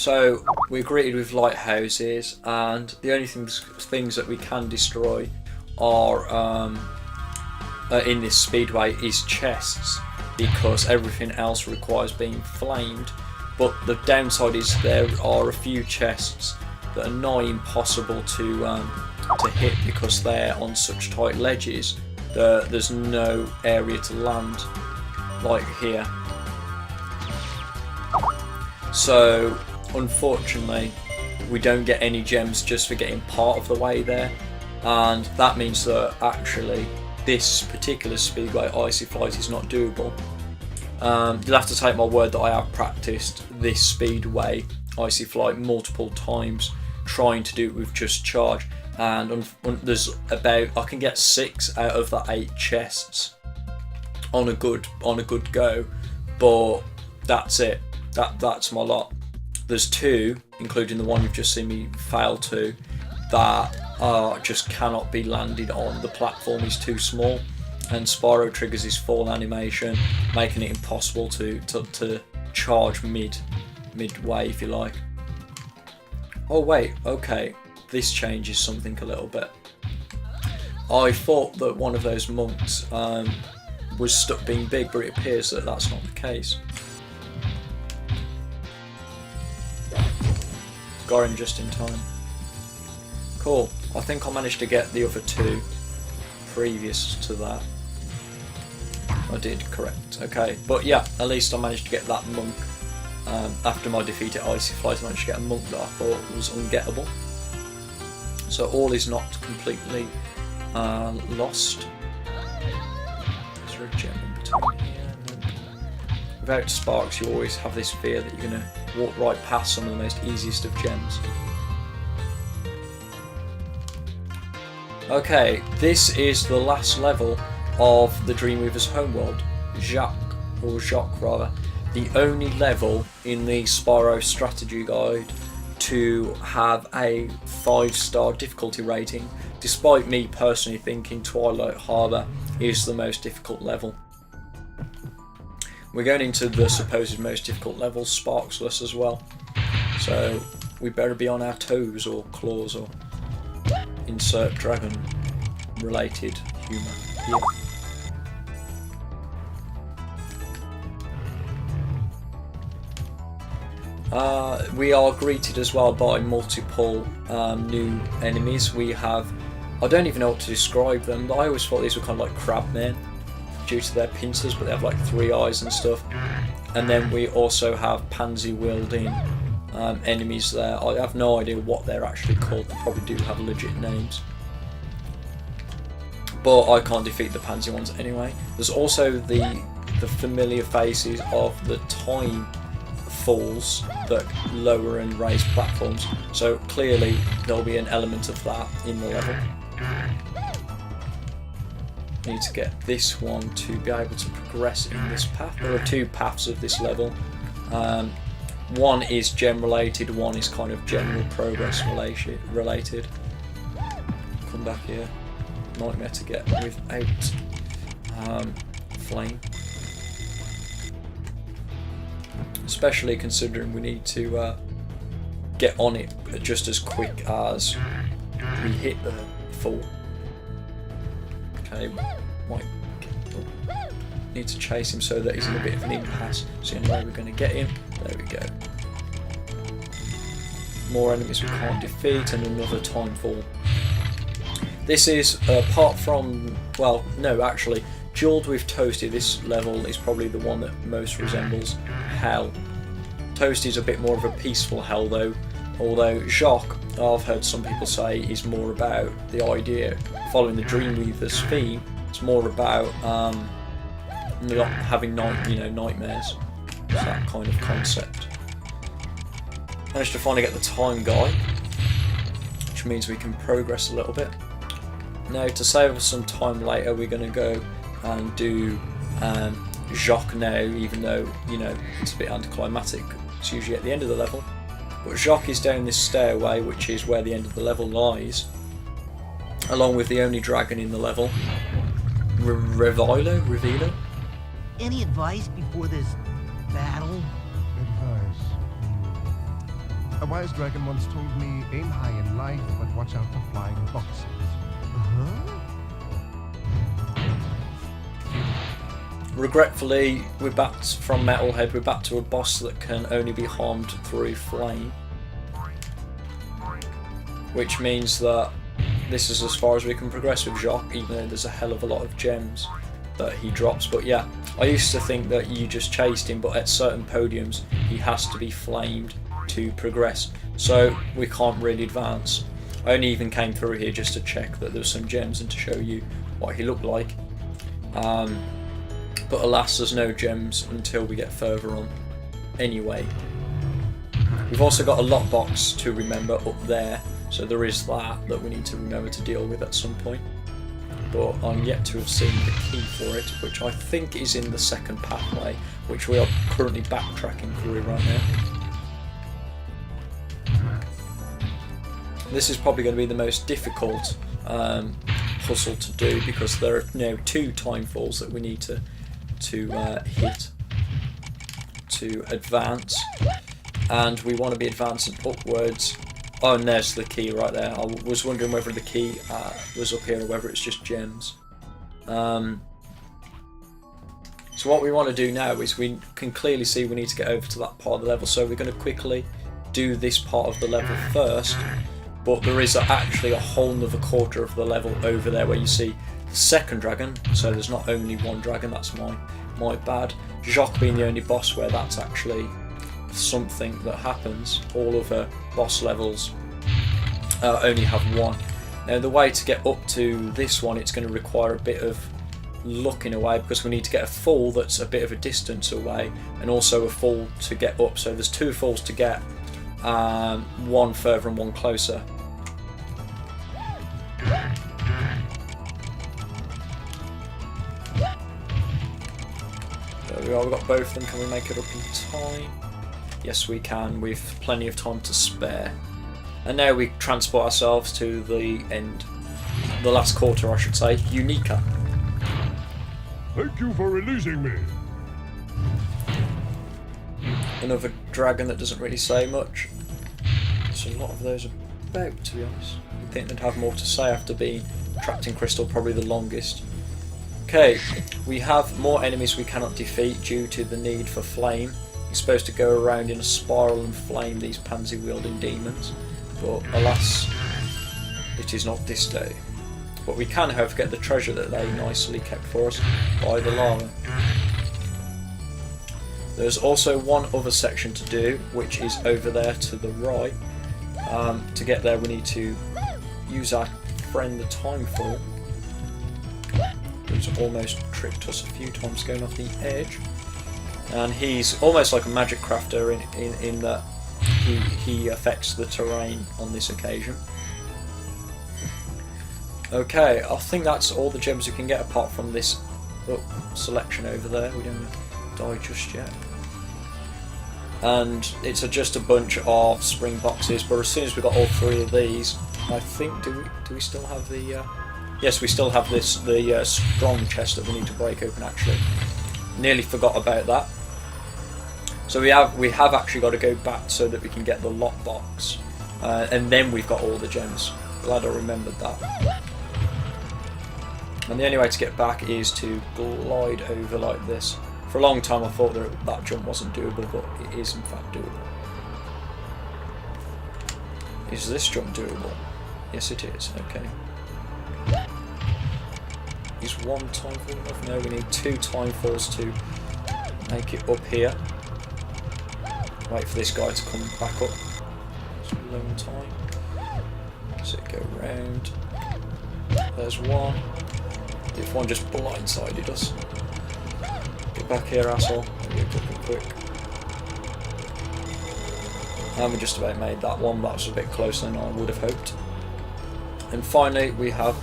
So we're greeted with lighthouses, and the only things that we can destroy are in this speedway is chests, because everything else requires being flamed. But the downside is there are a few chests that are nigh impossible to hit because they're on such tight ledges that there's no area to land, like here. So unfortunately we don't get any gems just for getting part of the way there, and that means that actually this particular speedway, Icy Flight, is not doable. You'll have to take my word that I have practiced this speedway, Icy Flight, multiple times trying to do it with just charge, and there's about, I can get 6 out of the 8 chests on a good go, but that's it. That's my lot. There's 2, including the one you've just seen me fail to, that just cannot be landed on. The platform is too small, and Spyro triggers his fall animation, making it impossible to charge midway, if you like. Oh wait, okay, this changes something a little bit. I thought that one of those monks was stuck being big, but it appears that that's not the case. Got him just in time. Cool. I think I managed to get the other 2 previous to that. I did, correct. Okay, but yeah, at least I managed to get that monk. After my defeat at Icy Flight, I managed to get a monk that I thought was ungettable. So all is not completely lost. Is there a gem in between here? Without sparks, you always have this fear that you're going to walk right past some of the most easiest of gems. Okay, this is the last level of the Dreamweaver's homeworld, Jacques rather. The only level in the Spyro strategy guide to have a 5-star difficulty rating, despite me personally thinking Twilight Harbour is the most difficult level. We're going into the supposed most difficult level, Sparksless, as well. So we better be on our toes or claws or insert dragon related humour here. We are greeted as well by multiple new enemies. We have, I don't even know what to describe them. I always thought these were kind of like crabmen due to their pincers, but they have like 3 eyes and stuff. And then we also have pansy wielding enemies there. I have no idea what they're actually called. They probably do have legit names, but I can't defeat the pansy ones anyway. There's also the familiar faces of the time falls that lower and raise platforms, so clearly there'll be an element of that in the level. Need to get this one to be able to progress in this path. There are 2 paths of this level. One is gem related, one is kind of general progress related. Come back here. Nightmare to get without flame. Especially considering we need to get on it just as quick as we hit the fall. Okay, might need to chase him so that he's in a bit of an impasse. So the only way we're going to get him. There we go. More enemies we can't defeat, and another time fall. This is apart from, well, no, actually, duelled with Toasty, this level is probably the one that most resembles Hell. Toasty's a bit more of a peaceful Hell though, although Jacques, I've heard some people say, is more about the idea, following the Dreamweaver's theme, it's more about not having nightmares. It's that kind of concept. Managed to finally get the time guy, which means we can progress a little bit. Now, to save us some time later, we're going to go and do Jacques now, even though, it's a bit anticlimactic. It's usually at the end of the level. But Jacques is down this stairway, which is where the end of the level lies, along with the only dragon in the level, Revilo? Any advice before this battle? Advice. A wise dragon once told me, aim high in life, but watch out for flying boxes. Uh-huh. Regretfully, we're back from Metalhead, we're back to a boss that can only be harmed through flame. Which means that this is as far as we can progress with Jacques, even though there's a hell of a lot of gems that he drops. But yeah, I used to think that you just chased him, but at certain podiums he has to be flamed to progress. So we can't really advance. I only even came through here just to check that there were some gems and to show you what he looked like. But alas, there's no gems until we get further on. Anyway, we've also got a lockbox to remember up there, so there is that we need to remember to deal with at some point. But I'm yet to have seen the key for it, which I think is in the second pathway, which we are currently backtracking through right now. This is probably going to be the most difficult puzzle to do, because there are now 2 time falls that we need to hit to advance, and we want to be advancing upwards. Oh, and there's the key right there. I was wondering whether the key was up here or whether it's just gems. So what we want to do now is, we can clearly see we need to get over to that part of the level, so we're going to quickly do this part of the level first. But there is actually a whole nother quarter of the level over there where you see the second dragon, so there's not only one dragon. That's my bad. Jacques being the only boss where that's actually something that happens. All other boss levels only have one. Now the way to get up to this one, it's going to require a bit of luck in a way, because we need to get a fall that's a bit of a distance away, and also a fall to get up. So there's 2 falls to get, one further and one closer. There we are, we've got both of them. Can we make it up in time? Yes we can, we've plenty of time to spare. And now we transport ourselves to the end, the last quarter I should say, Unica. Thank you for releasing me. Another dragon that doesn't really say much. There's a lot of those about, to be honest. I think they'd have more to say after being trapped in crystal probably the longest. Okay, we have more enemies we cannot defeat due to the need for flame. You're supposed to go around in a spiral and flame these pansy wielding demons, but alas, it is not this day. But we can, however, get the treasure that they nicely kept for us by the lava. There's also one other section to do, which is over there to the right. To get there we need to use our friend the Timefall, who's almost tricked us a few times going off the edge. And he's almost like a magic crafter in that he affects the terrain on this occasion. Okay, I think that's all the gems we can get apart from this selection over there. We don't die just yet. And it's just a bunch of spring boxes, but as soon as we got all 3 of these, I think, do we still have the yes, we still have the strong chest that we need to break open actually. Nearly forgot about that. So we have actually got to go back so that we can get the lockbox, and then we've got all the gems. Glad I remembered that. And the only way to get back is to glide over like this. For a long time I thought that jump wasn't doable, but it is in fact doable. Is this jump doable? Yes it is, okay. Is 1 time fall enough? No, we need 2 time falls to make it up here. Wait for this guy to come back up. It's a long time. Does it go round? There's one. If one just blindsided us. Get back here, asshole. Maybe quick. And we just about made that one. That was a bit closer than I would have hoped. And finally, we have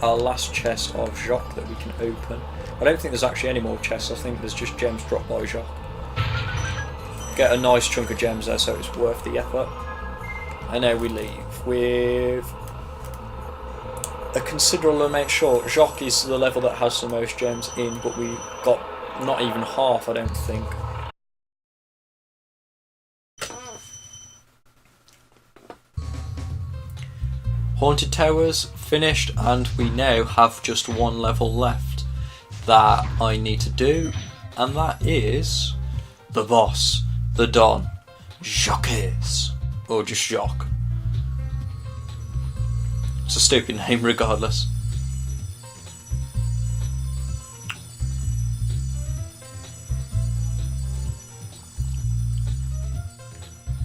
our last chest of Jacques that we can open. I don't think there's actually any more chests. I think there's just gems dropped by Jacques. Get a nice chunk of gems there, so it's worth the effort. And now we leave with a considerable amount short. Jacques is the level that has the most gems in, but we got not even half, I don't think. Haunted Towers finished, and we now have just one level left that I need to do, and that is the boss, the Don, Jacques, or just Jacques. It's a stupid name regardless.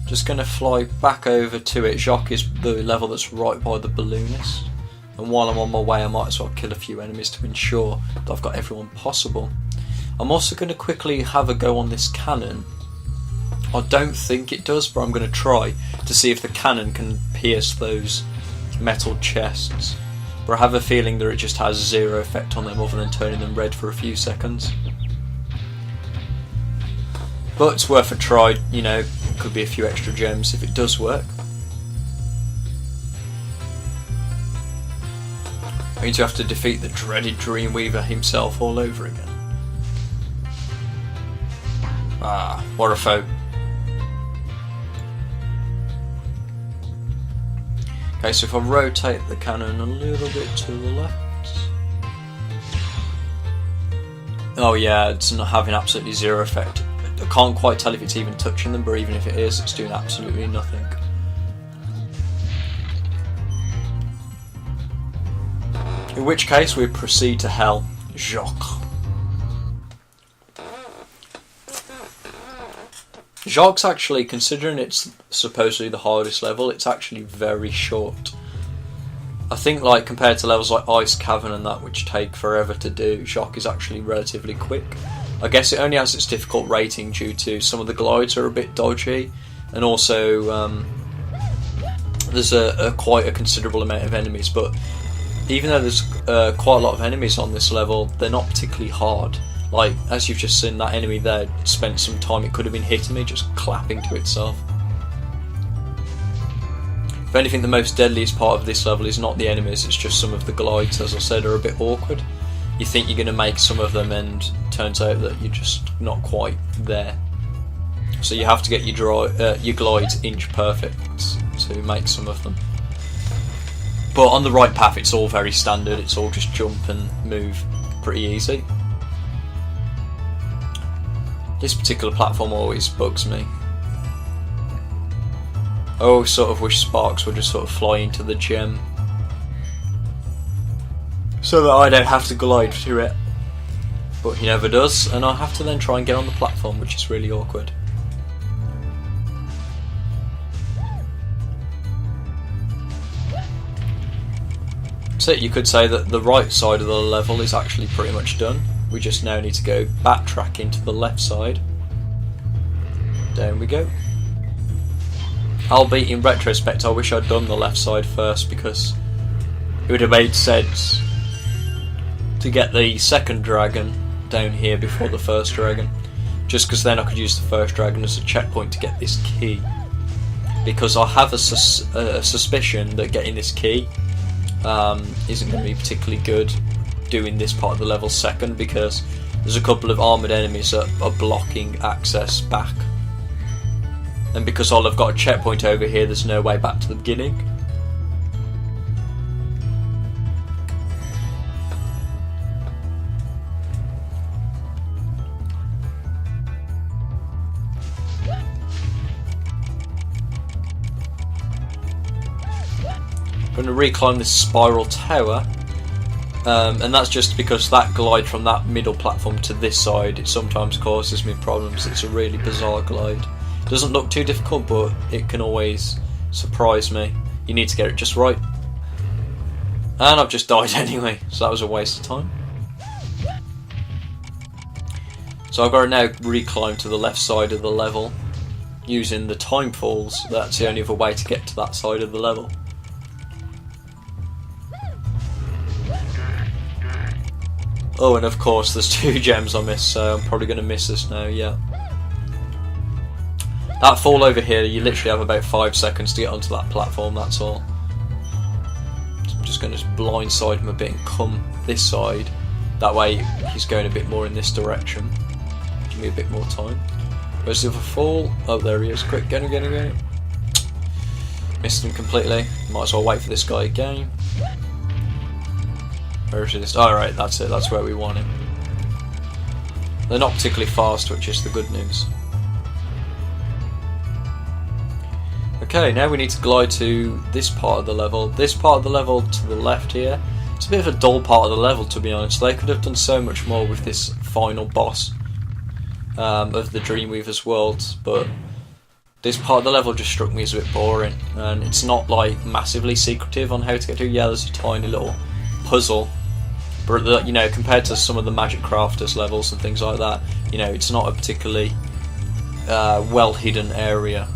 Just going to fly back over to it. Jacques is the level that's right by the balloonist. And while I'm on my way, I might as well kill a few enemies to ensure that I've got everyone possible. I'm also going to quickly have a go on this cannon. I don't think it does, but I'm going to try to see if the cannon can pierce those metal chests. But I have a feeling that it just has zero effect on them other than turning them red for a few seconds. But it's worth a try, you know, could be a few extra gems if it does work. I'm going to have to defeat the dreaded Dreamweaver himself all over again. Ah, what a foe. Okay, so if I rotate the cannon a little bit to the left. Oh yeah, it's not having absolutely zero effect. I can't quite tell if it's even touching them, but even if it is, it's doing absolutely nothing. In which case, we proceed to hell. Jacques. Jacques actually, considering it's supposedly the hardest level, it's actually very short. I think, like, compared to levels like Ice Cavern and that, which take forever to do, Jacques is actually relatively quick. I guess it only has its difficult rating due to some of the glides are a bit dodgy, and also there's quite a considerable amount of enemies, but even though there's quite a lot of enemies on this level, they're not particularly hard. Like, as you've just seen, that enemy there spent some time, it could have been hitting me, just clapping to itself. If anything, the most deadliest part of this level is not the enemies, it's just some of the glides, as I said, are a bit awkward. You think you're going to make some of them, and turns out that you're just not quite there. So you have to get your glides inch perfect to make some of them. But on the right path, it's all very standard. It's all just jump and move, pretty easy. This particular platform always bugs me. I always sort of wish Sparks would just sort of fly into the gem, so that I don't have to glide through it. But he never does, and I have to then try and get on the platform, which is really awkward. So you could say that the right side of the level is actually pretty much done. We just now need to go backtrack into the left side. Down we go. Albeit in retrospect, I wish I'd done the left side first, because it would have made sense to get the second dragon down here before the first dragon, just because then I could use the first dragon as a checkpoint to get this key, because I have a suspicion that getting this key isn't going to be particularly good doing this part of the level second, because there's a couple of armoured enemies that are blocking access back, and because all I've got a checkpoint over here, there's no way back to the beginning. I'm going to reclimb this spiral tower, and that's just because that glide from that middle platform to this side, it sometimes causes me problems. It's a really bizarre glide. It doesn't look too difficult, but it can always surprise me. You need to get it just right. And I've just died anyway, so that was a waste of time. So I've got to now reclimb to the left side of the level using the time falls. That's the only other way to get to that side of the level. Oh, and of course there's 2 gems I missed, so I'm probably going to miss this now, yeah. That fall over here, you literally have about 5 seconds to get onto that platform, that's all. So I'm just going to blindside him a bit and come this side. That way he's going a bit more in this direction. Give me a bit more time. Where's the other fall? Oh, there he is. Quick, get him, get him, get him. Missed him completely. Might as well wait for this guy again. Where is this? Oh, right, that's it. That's where we want him. They're not particularly fast, which is the good news. Okay, now we need to glide to this part of the level. This part of the level to the left here. It's a bit of a dull part of the level, to be honest. They could have done so much more with this final boss of the Dreamweaver's world, but this part of the level just struck me as a bit boring, and it's not like massively secretive on how to get to. Yeah, there's a tiny little puzzle, but you know, compared to some of the Magic Crafters levels and things like that, you know, it's not a particularly well hidden area.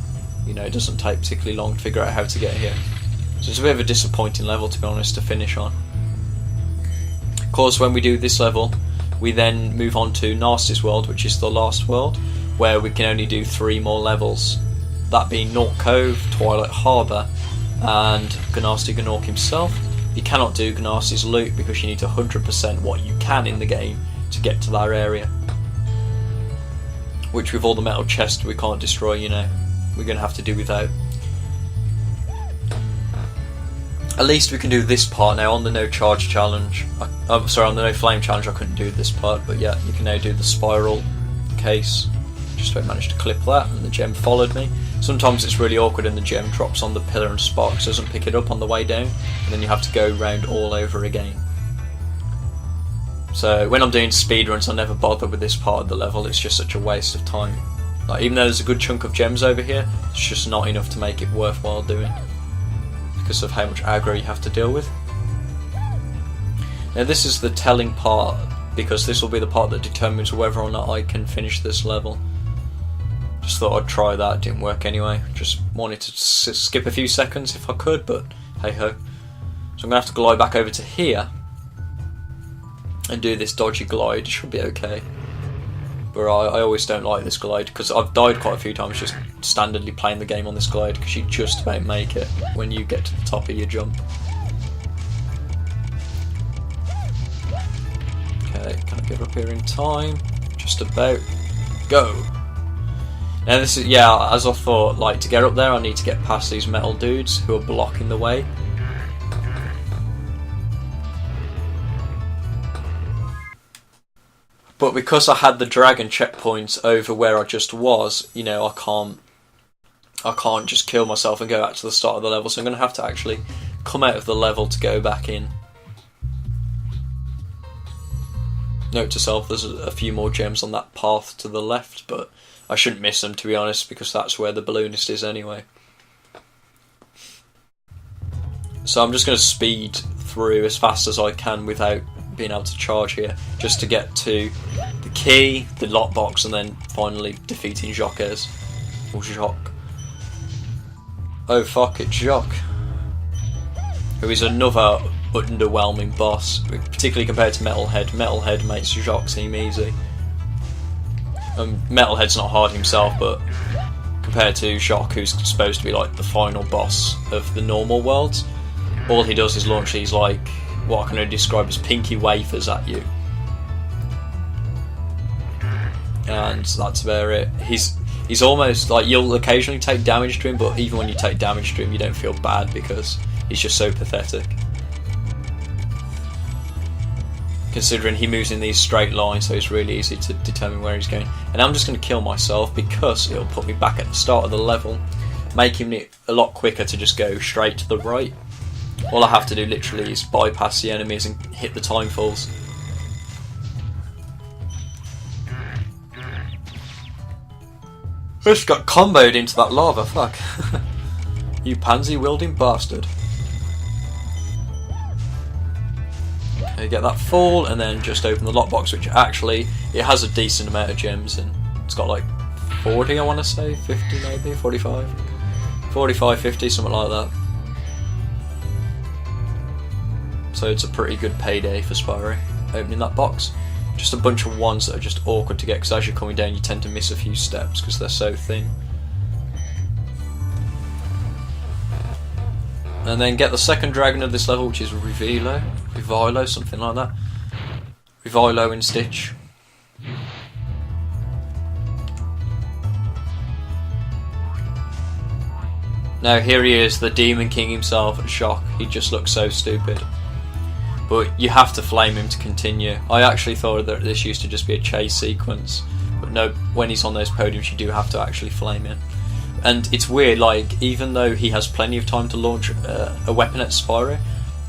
You know, it doesn't take particularly long to figure out how to get here. So it's a bit of a disappointing level, to be honest, to finish on. Of course, when we do this level, we then move on to Nasty's world, which is the last world, where we can only do 3 more levels. That being North Cove, Twilight Harbour, and Gnasty Gnorc himself. You cannot do Gnasty's loot because you need to 100% what you can in the game to get to that area. Which, with all the metal chests we can't destroy, you know, we're going to have to do without. At least we can do this part now on the no charge challenge. On the no flame challenge I couldn't do this part, but yeah, you can now do the spiral case. Just about managed to clip that, and the gem followed me. Sometimes it's really awkward and the gem drops on the pillar and Sparks doesn't pick it up on the way down, and then you have to go round all over again. So when I'm doing speedruns I never bother with this part of the level, it's just such a waste of time. Like, even though there's a good chunk of gems over here, it's just not enough to make it worthwhile doing, because of how much aggro you have to deal with. Now this is the telling part, because this will be the part that determines whether or not I can finish this level. Just thought I'd try that, didn't work anyway. Just wanted to skip a few seconds if I could, but hey ho. So I'm going to have to glide back over to here and do this dodgy glide. It should be okay. But I always don't like this glide, because I've died quite a few times just standardly playing the game on this glide, because you just about make it when you get to the top of your jump. Okay, can I get up here in time? Just about. Go! Now this is, yeah, as I thought, like, to get up there I need to get past these metal dudes who are blocking the way. But because I had the dragon checkpoints over where I just was, you know, I can't just kill myself and go back to the start of the level, so I'm going to have to actually come out of the level to go back in. Note to self, there's a few more gems on that path to the left, but I shouldn't miss them, to be honest, because that's where the balloonist is anyway. So I'm just going to speed through as fast as I can without being able to charge here, just to get to the key, the lockbox, and then finally defeating Jacques. Or Jacques. Oh fuck it, Jacques. Who is another underwhelming boss, particularly compared to Metalhead. Metalhead makes Jacques seem easy. Metalhead's not hard himself, but compared to Jacques, who's supposed to be like the final boss of the normal worlds, all he does is launch these, like, what I can only describe as pinky wafers at you. And that's about it. He's almost like, you'll occasionally take damage to him, but even when you take damage to him you don't feel bad because he's just so pathetic. Considering he moves in these straight lines, so it's really easy to determine where he's going. And I'm just going to kill myself because it'll put me back at the start of the level, making it a lot quicker to just go straight to the right. All I have to do literally is bypass the enemies and hit the time falls. I just got comboed into that lava, fuck. You pansy-wielding bastard. Okay, get that fall and then just open the lockbox, which actually, it has a decent amount of gems and it's got like 40, I want to say, 50 maybe, 45? 45, 50, something like that. So it's a pretty good payday for Spyro, opening that box. Just a bunch of ones that are just awkward to get, because as you're coming down you tend to miss a few steps because they're so thin. And then get the second dragon of this level, which is Revilo, something like that. Revilo in Stitch. Now here he is, the Demon King himself, Jacques. He just looks so stupid. But you have to flame him to continue. I actually thought that this used to just be a chase sequence. But no, when he's on those podiums you do have to actually flame him. And it's weird, like, even though he has plenty of time to launch a weapon at Spyro,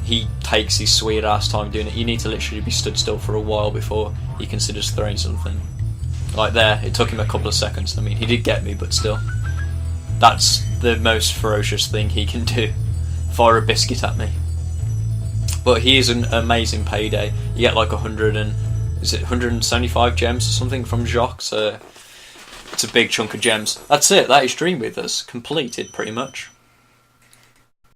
he takes his sweet ass time doing it. You need to literally be stood still for a while before he considers throwing something. Like there, it took him a couple of seconds. I mean, he did get me, but still. That's the most ferocious thing he can do. Fire a biscuit at me. But he is an amazing payday. You get like 175 gems or something from Jacques, so it's a big chunk of gems. That's it, that is Dream Withers completed pretty much.